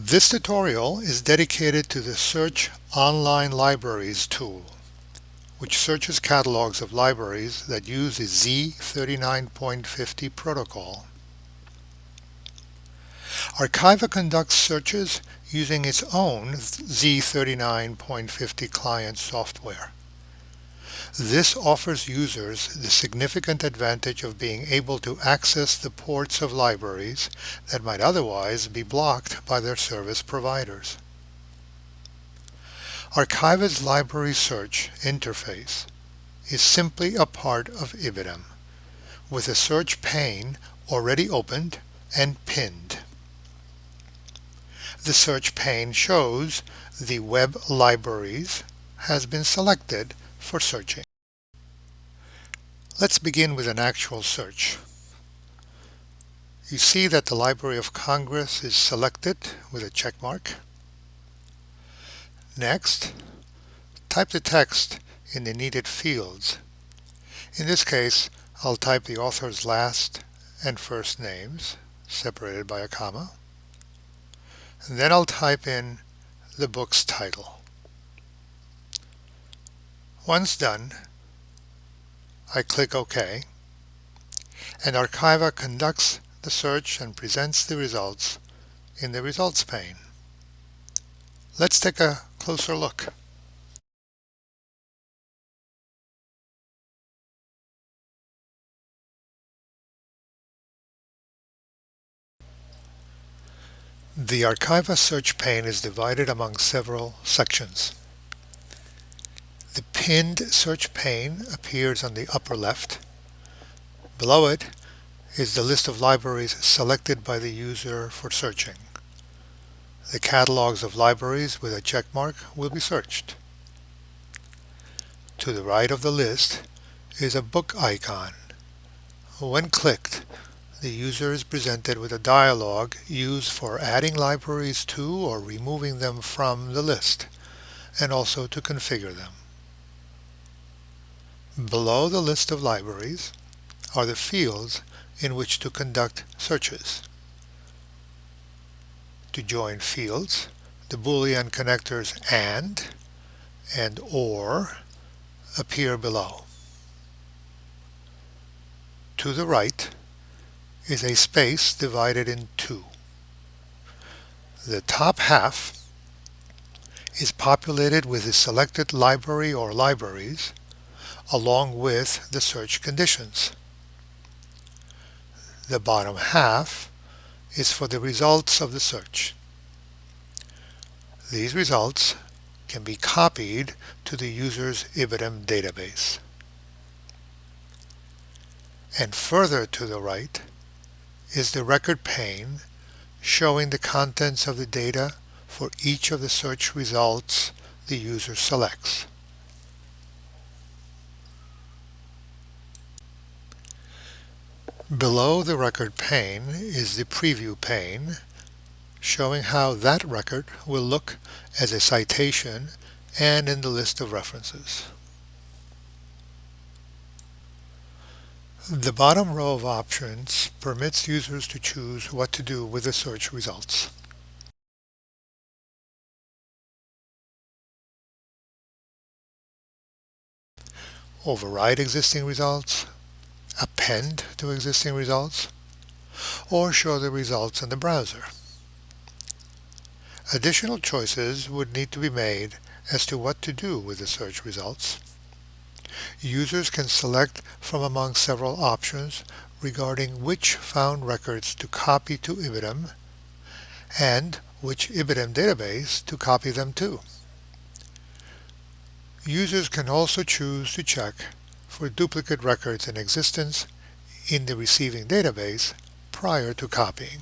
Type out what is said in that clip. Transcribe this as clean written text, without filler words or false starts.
This tutorial is dedicated to the Search Online Libraries tool, which searches catalogs of libraries that use the Z39.50 protocol. Archiva conducts searches using its own Z39.50 client software. This offers users the significant advantage of being able to access the ports of libraries that might otherwise be blocked by their service providers. Archiva's library search interface is simply a part of Ibidem, with a search pane already opened and pinned. The search pane shows the web libraries has been selected for searching. Let's begin with an actual search. You see that the Library of Congress is selected with a check mark. Next, type the text in the needed fields. In this case, I'll type the author's last and first names, separated by a comma. And then I'll type in the book's title. Once done, I click OK, and Archiva conducts the search and presents the results in the results pane. Let's take a closer look. The Archiva search pane is divided among several sections. The pinned search pane appears on the upper left. Below it is the list of libraries selected by the user for searching. The catalogs of libraries with a check mark will be searched. To the right of the list is a book icon. When clicked, the user is presented with a dialog used for adding libraries to or removing them from the list, and also to configure them. Below the list of libraries are the fields in which to conduct searches. To join fields, the Boolean connectors and or appear below. To the right is a space divided in two. The top half is populated with the selected library or libraries along with the search conditions. The bottom half is for the results of the search. These results can be copied to the user's Ibidem database. And further to the right is the record pane showing the contents of the data for each of the search results the user selects. Below the record pane is the preview pane showing how that record will look as a citation and in the list of references. The bottom row of options permits users to choose what to do with the search results. Override existing results, append to existing results, or show the results in the browser. Additional choices would need to be made as to what to do with the search results. Users can select from among several options regarding which found records to copy to Ibidem and which Ibidem database to copy them to. Users can also choose to check for duplicate records in existence in the receiving database prior to copying.